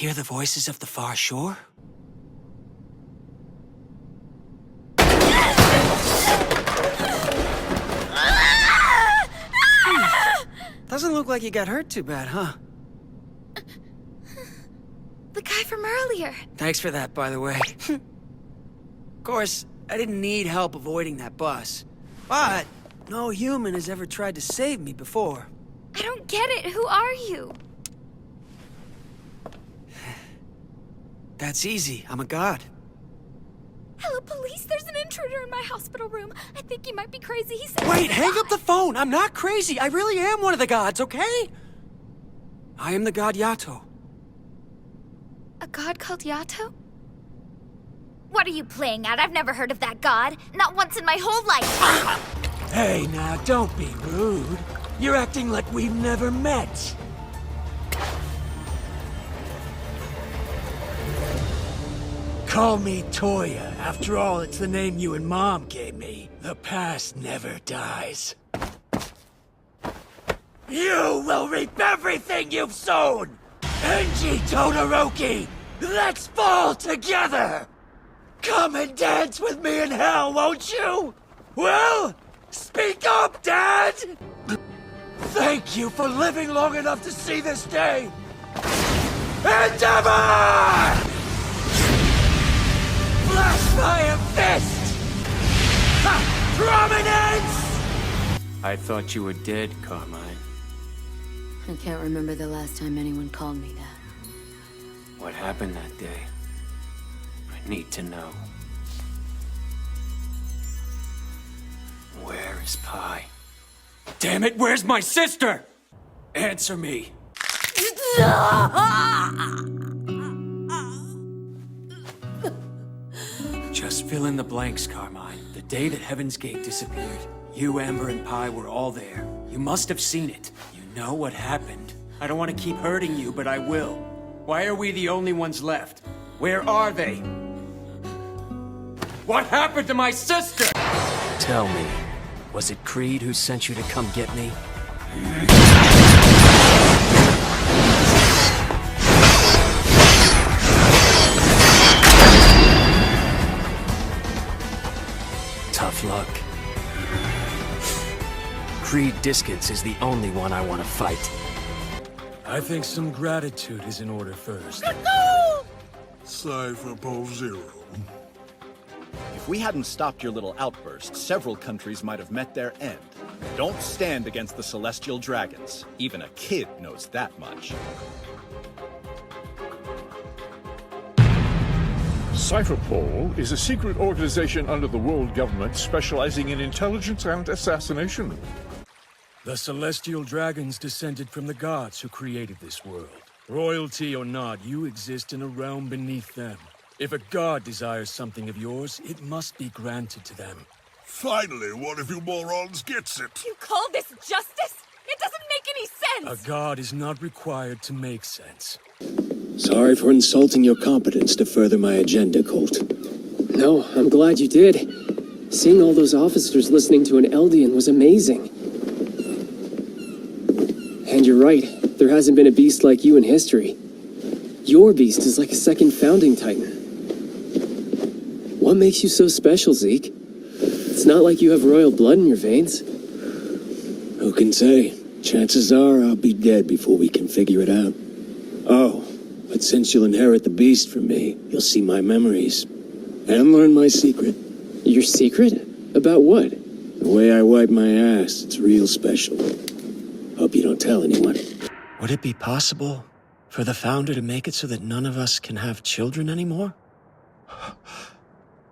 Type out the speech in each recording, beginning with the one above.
hear the voices of the far shore? Doesn't look like you got hurt too bad, huh? The guy from earlier. Thanks for that, by the way. Of course, I didn't need help avoiding that bus. But no human has ever tried to save me before. I don't get it. Who are you? That's easy. I'm a god. Hello, police. There's an intruder in my hospital room. I think he might be crazy. He said... Wait, hang up the phone! I'm not crazy! I really am one of the gods, okay? I am the god Yato. A god called Yato? What are you playing at? I've never heard of that god. Not once in my whole life. Hey, now, don't be rude. You're acting like we've never met. Call me Toya. After all, it's the name you and Mom gave me. The past never dies. You will reap everything you've sown! Enji Todoroki! Let's fall together! Come and dance with me in hell, won't you? Well, speak up, Dad! Thank you for living long enough to see this day! Endeavor! Flash fire fist! Ha! Prominence! I thought you were dead, Carmine. I can't remember the last time anyone called me that. What happened that day? I need to know. Where is Pi? Damn it, where's my sister? Answer me. Just fill in the blanks, Carmine. The day that Heaven's Gate disappeared, you, Amber, and Pi were all there. You must have seen it. You know what happened. I don't want to keep hurting you, but I will. Why are we the only ones left? Where are they? What happened to my sister? Tell me, was it Creed who sent you to come get me? Tough luck. Creed Diskins is the only one I want to fight. I think some gratitude is in order first. Cypher Pole Zero. If we hadn't stopped your little outburst, several countries might have met their end. Don't stand against the celestial dragons. Even a kid knows that much. Cypherpol is a secret organization under the world government specializing in intelligence and assassination. The celestial dragons descended from the gods who created this world. Royalty or not, you exist in a realm beneath them. If a god desires something of yours, it must be granted to them. Finally, one of you morons gets it. You call this justice? It doesn't make any sense! A god is not required to make sense. Sorry for insulting your competence to further my agenda, Colt. No, I'm glad you did. Seeing all those officers listening to an Eldian was amazing. And you're right, there hasn't been a beast like you in history. Your beast is like a second founding titan. What makes you so special, Zeke? It's not like you have royal blood in your veins. Who can say? Chances are I'll be dead before we can figure it out. Oh, but since you'll inherit the beast from me, you'll see my memories. And learn my secret. Your secret? About what? The way I wipe my ass, it's real special. Hope you don't tell anyone. Would it be possible for the Founder to make it so that none of us can have children anymore?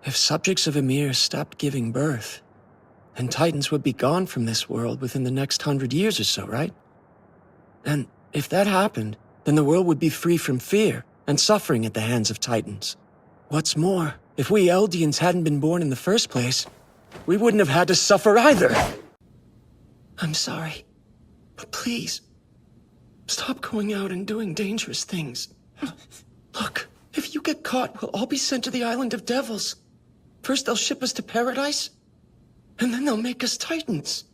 If subjects of Ymir stopped giving birth, then Titans would be gone from this world within the next 100 years or so, right? And if that happened, then the world would be free from fear and suffering at the hands of Titans. What's more, if we Eldians hadn't been born in the first place, we wouldn't have had to suffer either. I'm sorry, but please, stop going out and doing dangerous things. Look, if you get caught, we'll all be sent to the Island of Devils. First they'll ship us to paradise, and then they'll make us Titans.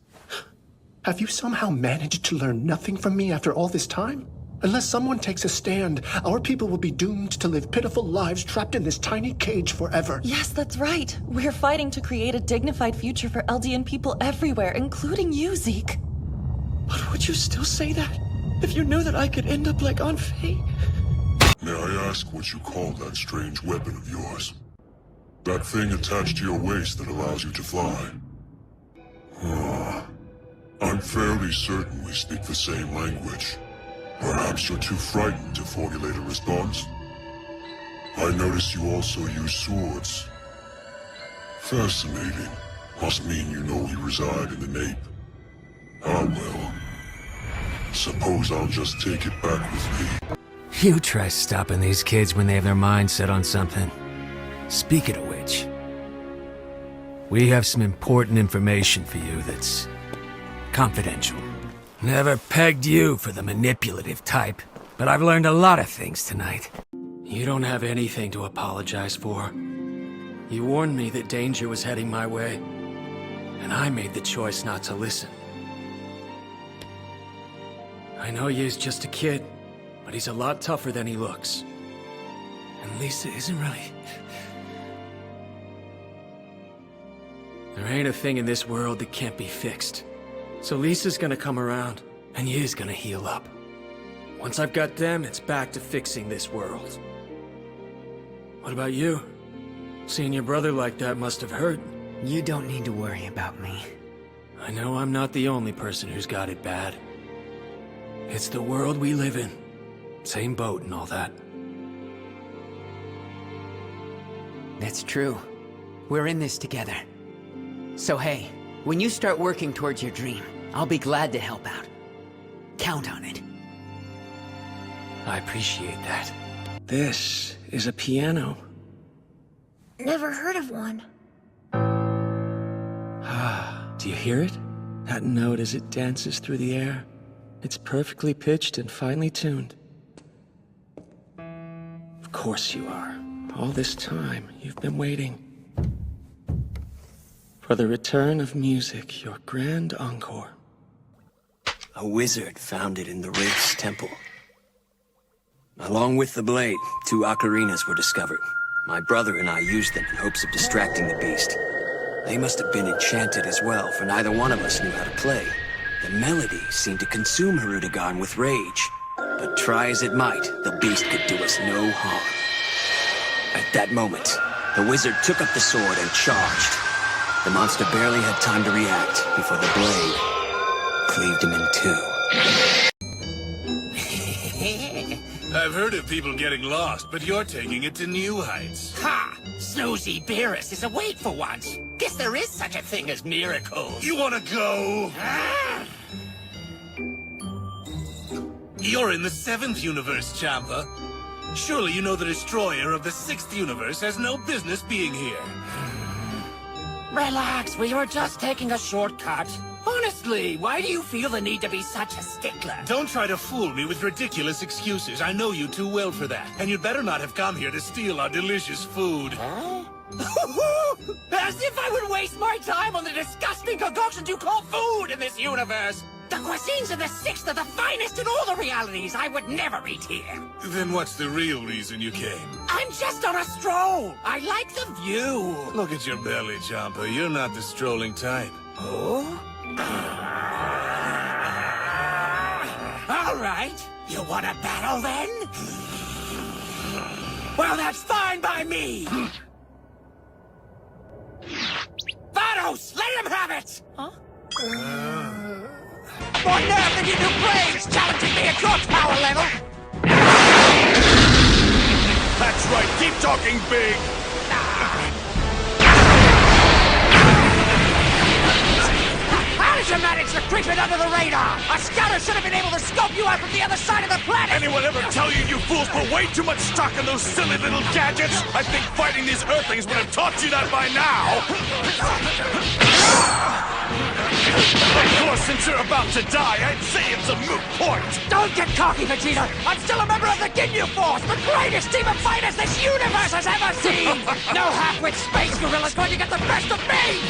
Have you somehow managed to learn nothing from me after all this time? Unless someone takes a stand, our people will be doomed to live pitiful lives trapped in this tiny cage forever. Yes, that's right. We're fighting to create a dignified future for Eldian people everywhere, including you, Zeke. But would you still say that? If you knew that I could end up like on Faye? May I ask what you call that strange weapon of yours? That thing attached to your waist that allows you to fly? I'm fairly certain we speak the same language. Perhaps you're too frightened to formulate a response? I notice you also use swords. Fascinating. Must mean you know we reside in the Nape. Ah well. Suppose I'll just take it back with me. You try stopping these kids when they have their minds set on something. Speaking of which, we have some important information for you that's confidential. Never pegged you for the manipulative type, but I've learned a lot of things tonight. You don't have anything to apologize for. You warned me that danger was heading my way, and I made the choice not to listen. I know he's just a kid, but he's a lot tougher than he looks. And Lisa isn't really... There ain't a thing in this world that can't be fixed. So Lisa's gonna come around, and Yi's gonna heal up. Once I've got them, it's back to fixing this world. What about you? Seeing your brother like that must have hurt. You don't need to worry about me. I know I'm not the only person who's got it bad. It's the world we live in. Same boat and all that. That's true. We're in this together. So hey, when you start working towards your dream, I'll be glad to help out. Count on it. I appreciate that. This is a piano. Never heard of one. Do you hear it? That note as it dances through the air. It's perfectly pitched and finely tuned. Of course you are. All this time, you've been waiting. For the return of music, your grand encore. A wizard found it in the Wraith's temple. Along with the blade, 2 ocarinas were discovered. My brother and I used them in hopes of distracting the beast. They must have been enchanted as well, for neither one of us knew how to play. The melody seemed to consume Hirudegarn with rage. But try as it might, the beast could do us no harm. At that moment, the wizard took up the sword and charged. The monster barely had time to react before the blade cleaved him in 2. I've heard of people getting lost, but you're taking it to new heights. Ha! Snoozy Beerus is awake for once. Guess there is such a thing as miracles. You wanna go? You're in the 7th universe, Champa. Surely you know the destroyer of the 6th universe has no business being here. Relax, we were just taking a shortcut. Honestly, why do you feel the need to be such a stickler? Don't try to fool me with ridiculous excuses. I know you too well for that. And you'd better not have come here to steal our delicious food. Huh? As if I would waste my time on the disgusting concoctions you call food in this universe! The cuisines of the 6th are the finest in all the realities. I would never eat here. Then what's the real reason you came? I'm just on a stroll. I like the view. Look at your belly, Champa. You're not the strolling type. Oh? All right. You want a battle, then? Well, that's fine by me. Vados, let him have it! Huh? More nerve than you do brains, challenging me at your power level! That's right, keep talking big! How did you manage to creep it under the radar? A scouter should have been able to scope you out from the other side of the planet! Anyone ever tell you you fools put way too much stock in those silly little gadgets? I think fighting these Earthlings would have taught you that by now! Of course, since you're about to die, I'd say it's a moot point! Don't get cocky, Vegeta! I'm still a member of the Ginu Force, the greatest team of fighters this universe has ever seen! No half-wit space gorilla's going to get the best of me!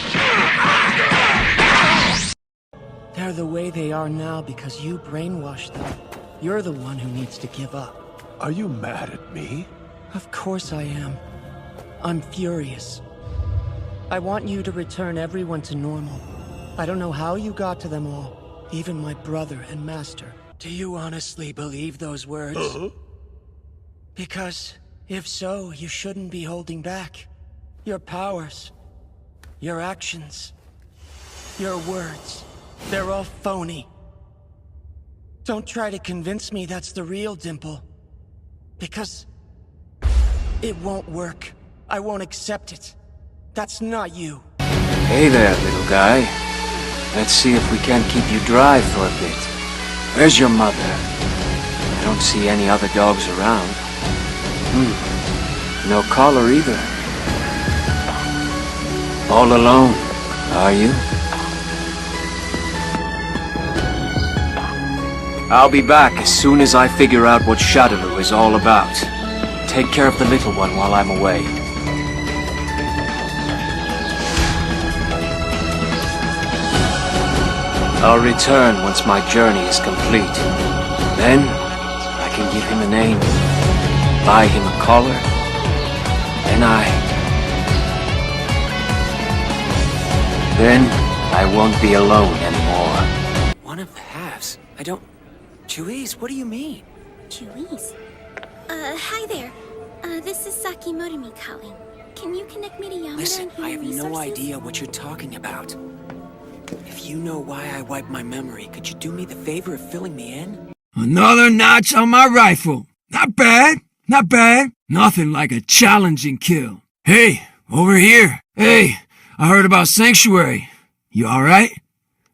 They're the way they are now because you brainwashed them. You're the one who needs to give up. Are you mad at me? Of course I am. I'm furious. I want you to return everyone to normal. I don't know how you got to them all, even my brother and master. Do you honestly believe those words? Because, if so, you shouldn't be holding back. Your powers, your actions, your words, they're all phony. Don't try to convince me that's the real Dimple. Because it won't work. I won't accept it. That's not you. Hey there, little guy. Let's see if we can't keep you dry for a bit. Where's your mother? I don't see any other dogs around. No collar either. All alone, are you? I'll be back as soon as I figure out what Shadaloo is all about. Take care of the little one while I'm away. I'll return once my journey is complete. Then, I can give him a name, buy him a collar, and Then, I won't be alone anymore. One of the halves? I don't... Chewies, what do you mean? Chewies? Hi there. This is Saki Morimi calling. Can you connect me to Yamada? Listen, and I have Human no Resources? idea what you're talking about. If you know why I wiped my memory, could you do me the favor of filling me in? Another notch on my rifle. Not bad, not bad. Nothing like a challenging kill. Hey, over here. Hey, I heard about Sanctuary. You alright?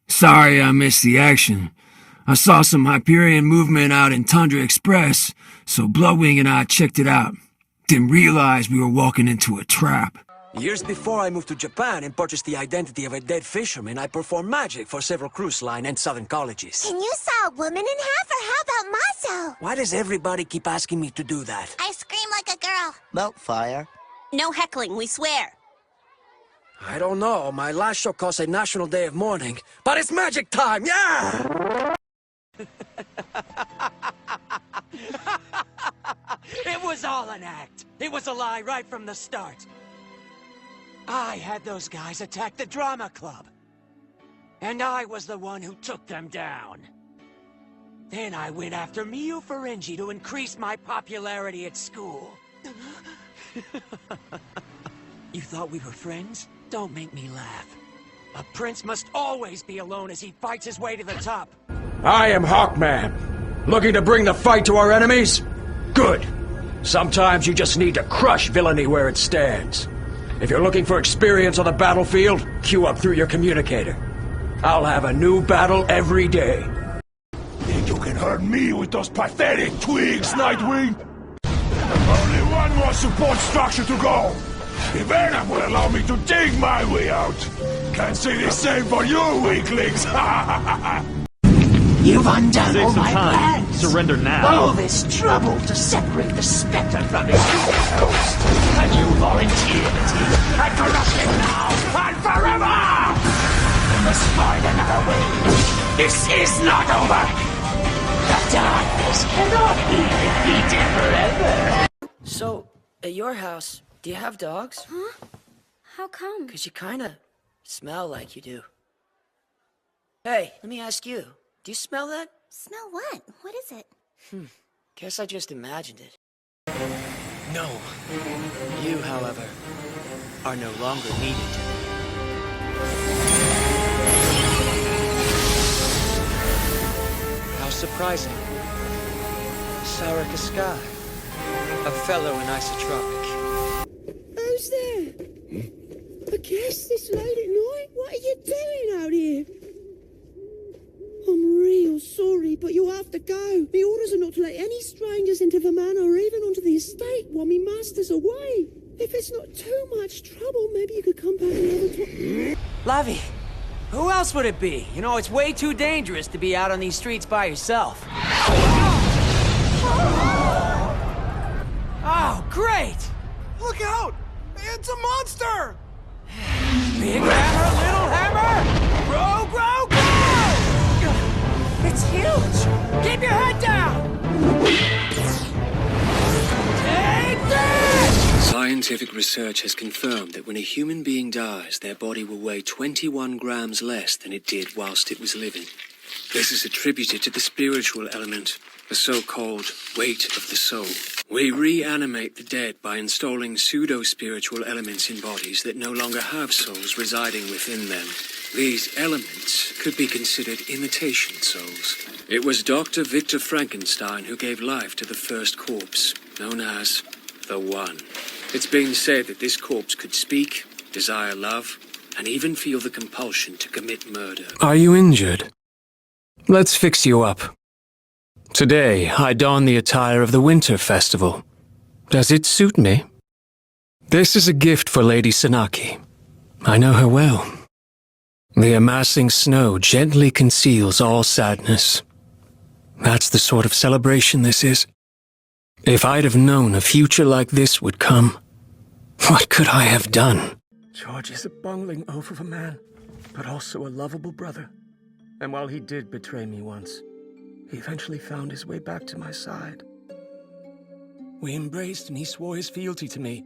Sorry I missed the action. I saw some Hyperion movement out in Tundra Express, so Bloodwing and I checked it out. Didn't realize we were walking into a trap. Years before I moved to Japan and purchased the identity of a dead fisherman, I performed magic for several cruise line and southern colleges. Can you saw a woman in half, or how about Maso? Why does everybody keep asking me to do that? I scream like a girl. Melt fire. No heckling, we swear. I don't know. My last show calls a national day of mourning, but it's magic time, yeah! It was all an act. It was a lie right from the start. I had those guys attack the drama club. And I was the one who took them down. Then I went after Miyu Ferengi to increase my popularity at school. You thought we were friends? Don't make me laugh. A prince must always be alone as he fights his way to the top. I am Hawkman. Looking to bring the fight to our enemies? Good. Sometimes you just need to crush villainy where it stands. If you're looking for experience on the battlefield, queue up through your communicator. I'll have a new battle every day. Think you can hurt me with those pathetic twigs, Nightwing? Only one more support structure to go. The Venom will allow me to dig my way out. Can't say the same for you, weaklings. You've undone all my plans. Surrender now. All this trouble to separate the Spectre from his host. And you volunteered and crush it now and forever! We must find another way. This is not over. The darkness cannot be defeated forever. So, at your house, do you have dogs? Huh? How come? 'Cause you kinda smell like you do. Hey, let me ask you. Do you smell that? Smell what? What is it? Guess I just imagined it. No. You, however, are no longer needed. How surprising. Sour Cascai. A fellow in isotropic. Who's there? I guess this late at night? What are you doing out here? I'm real sorry, but you'll have to go. The orders are not to let any strangers into the manor or even onto the estate while me master's away. If it's not too much trouble, maybe you could come back another time. Lavi, who else would it be? You know, it's way too dangerous to be out on these streets by yourself. Oh, great! Look out! It's a monster! Big hammer, little hammer! Grow, grow, grow! It's huge! Keep your head down! Scientific research has confirmed that when a human being dies, their body will weigh 21 grams less than it did whilst it was living. This is attributed to the spiritual element, the so-called weight of the soul. We reanimate the dead by installing pseudo-spiritual elements in bodies that no longer have souls residing within them. These elements could be considered imitation souls. It was Dr. Victor Frankenstein who gave life to the first corpse, known as the One. It's been said that this corpse could speak, desire love, and even feel the compulsion to commit murder. Are you injured? Let's fix you up. Today, I don the attire of the Winter Festival. Does it suit me? This is a gift for Lady Sanaki. I know her well. The amassing snow gently conceals all sadness. That's the sort of celebration this is. If I'd have known a future like this would come, what could I have done? George is a bungling oaf of a man, but also a lovable brother. And while he did betray me once, he eventually found his way back to my side. We embraced and he swore his fealty to me.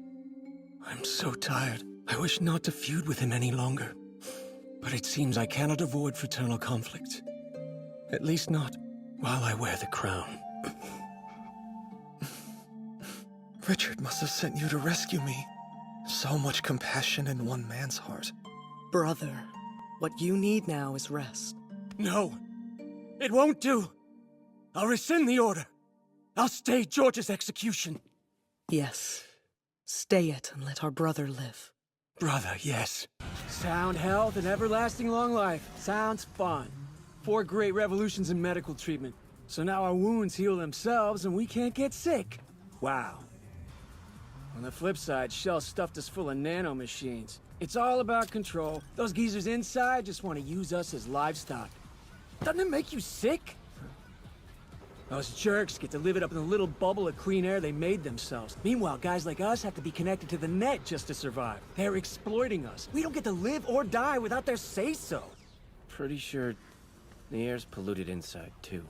I'm so tired. I wish not to feud with him any longer. But it seems I cannot avoid fraternal conflict. At least not while I wear the crown. Richard must have sent you to rescue me. So much compassion in one man's heart. Brother, what you need now is rest. No, it won't do. I'll rescind the order. I'll stay George's execution. Yes, stay it and let our brother live. Brother, yes. Sound health and everlasting long life. Sounds fun. 4 great revolutions in medical treatment. So now our wounds heal themselves and we can't get sick. Wow. On the flip side, Shell stuffed us full of nanomachines. It's all about control. Those geezers inside just want to use us as livestock. Doesn't it make you sick? Those jerks get to live it up in the little bubble of clean air they made themselves. Meanwhile, guys like us have to be connected to the net just to survive. They're exploiting us. We don't get to live or die without their say-so. Pretty sure the air's polluted inside, too.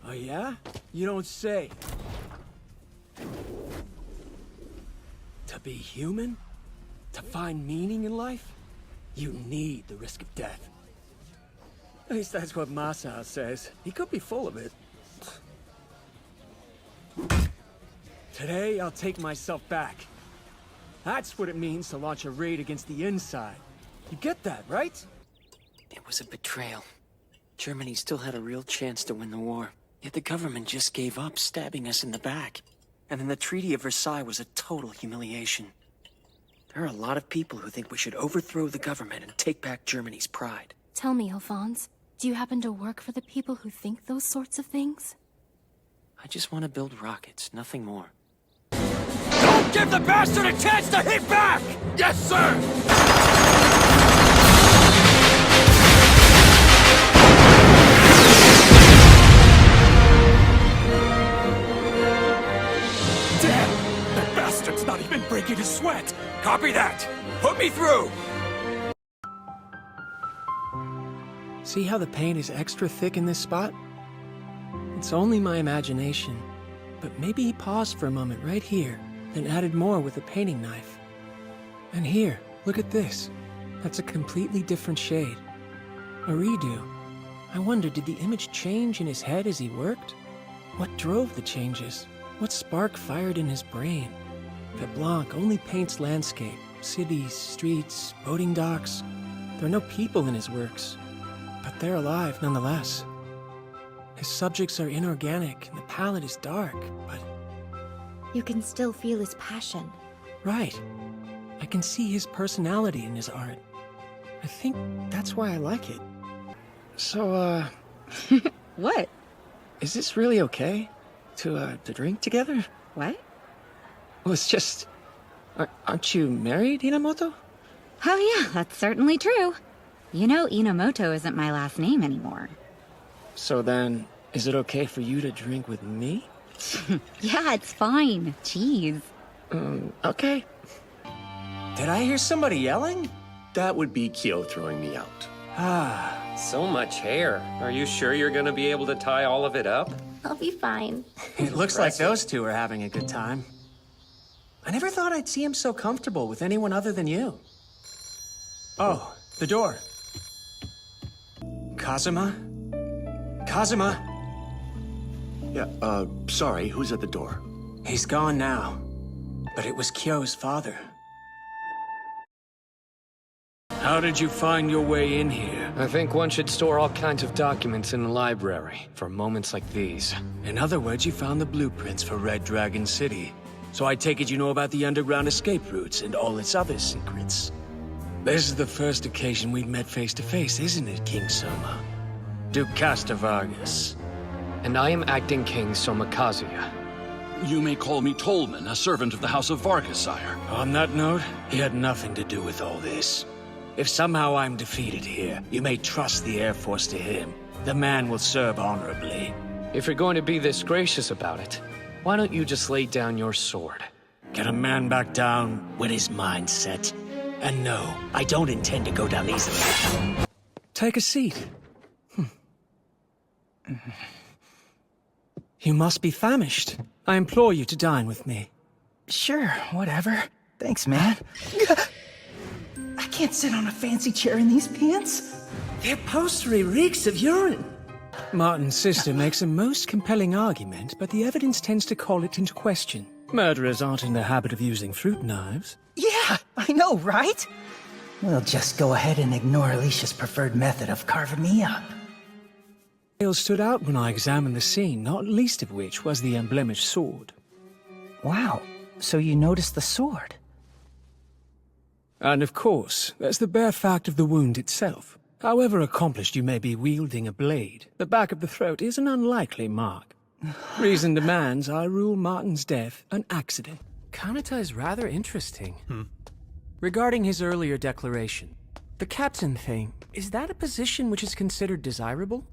Oh yeah? You don't say. To be human? To find meaning in life? You need the risk of death. At least that's what Masao says. He could be full of it. Today, I'll take myself back. That's what it means to launch a raid against the inside. You get that, right? It was a betrayal. Germany still had a real chance to win the war. Yet the government just gave up, stabbing us in the back. And then the Treaty of Versailles was a total humiliation. There are a lot of people who think we should overthrow the government and take back Germany's pride. Tell me, Alphonse, do you happen to work for the people who think those sorts of things? I just want to build rockets, nothing more. Don't give the bastard a chance to hit back! Yes, sir! Damn! That bastard's not even breaking a sweat! Copy that! Put me through! See how the paint is extra thick in this spot? It's only my imagination, but maybe he paused for a moment right here, then added more with a painting knife. And here, look at this. That's a completely different shade. A redo. I wonder, did the image change in his head as he worked? What drove the changes? What spark fired in his brain? Leblanc only paints landscape, cities, streets, boating docks. There are no people in his works, but they're alive nonetheless. His subjects are inorganic, and the palette is dark, but... You can still feel his passion. Right. I can see his personality in his art. I think that's why I like it. So, What? is this really okay? To drink together? What? Well, it's just... Aren't you married, Inamoto? Oh yeah, that's certainly true. You know Inamoto isn't my last name anymore. So then, is it okay for you to drink with me? Yeah, it's fine. Jeez. Okay. Did I hear somebody yelling? That would be Kyo throwing me out. So much hair. Are you sure you're gonna be able to tie all of it up? I'll be fine. It looks like those two are having a good time. I never thought I'd see him so comfortable with anyone other than you. Oh, the door. Kazuma? Kazuma? Yeah, sorry, who's at the door? He's gone now, but it was Kyo's father. How did you find your way in here? I think one should store all kinds of documents in the library for moments like these. In other words, you found the blueprints for Red Dragon City. So I take it you know about the underground escape routes and all its other secrets. This is the first occasion we've met face to face, isn't it, King Soma? Duke Casta Vargas. And I am acting King Soma Kazuya. You may call me Tolman, a servant of the House of Vargas, sire. On that note, he had nothing to do with all this. If somehow I'm defeated here, you may trust the Air Force to him. The man will serve honorably. If you're going to be this gracious about it, why don't you just lay down your sword? Can a man back down when his mind's set? And no, I don't intend to go down easily. Take a seat. You must be famished. I implore you to dine with me. Sure, whatever. Thanks, man. I can't sit on a fancy chair in these pants. The upholstery reeks of urine. Martin's sister makes a most compelling argument, but the evidence tends to call it into question. Murderers aren't in the habit of using fruit knives. Yeah, I know, right? We'll just go ahead and ignore Alicia's preferred method of carving me up. Details stood out when I examined the scene, not least of which was the unblemished sword. Wow, so you noticed the sword? And of course, there's the bare fact of the wound itself. However accomplished you may be wielding a blade, the back of the throat is an unlikely mark. Reason demands I rule Martin's death an accident. Kanata is rather interesting. Regarding his earlier declaration, the captain thing, is that a position which is considered desirable?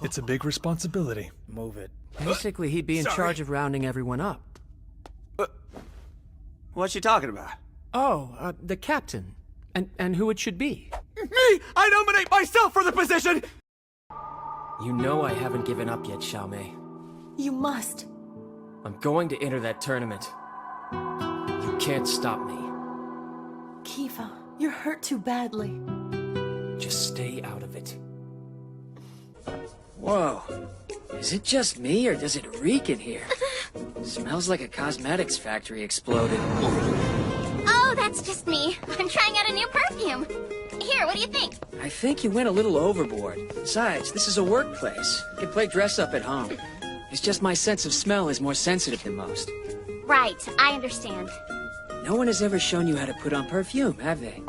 It's a big responsibility. Move it. Basically, he'd be in charge of rounding everyone up. What you talking about? Oh, the captain. And who it should be. Me! I nominate myself for the position! You know I haven't given up yet, Xiaomei. You must. I'm going to enter that tournament. You can't stop me. Kiva, you're hurt too badly. Just stay out of it. Whoa. Is it just me, or does it reek in here? Smells like a cosmetics factory exploded. Oh, that's just me. I'm trying out a new perfume. Here, what do you think? I think you went a little overboard. Besides, this is a workplace. You can play dress up at home. It's just my sense of smell is more sensitive than most. Right, I understand. No one has ever shown you how to put on perfume, have they?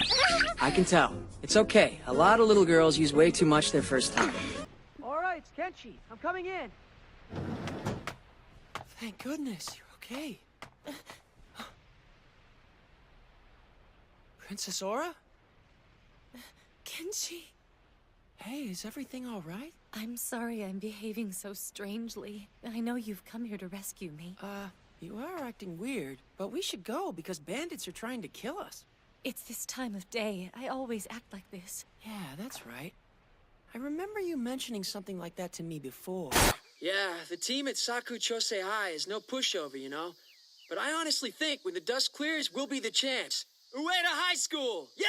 I can tell. It's okay. A lot of little girls use way too much their first time. All right, it's Kenshi. I'm coming in. Thank goodness, you're okay. Princess Aura? Kenshi. Hey, is everything all right? I'm sorry I'm behaving so strangely. I know you've come here to rescue me. You are acting weird, but we should go because bandits are trying to kill us. It's this time of day. I always act like this. Yeah, that's right. I remember you mentioning something like that to me before. Yeah, the team at Saku Chosei High is no pushover, you know? But I honestly think when the dust clears, we'll be the chance. Ueda High School! Yeah!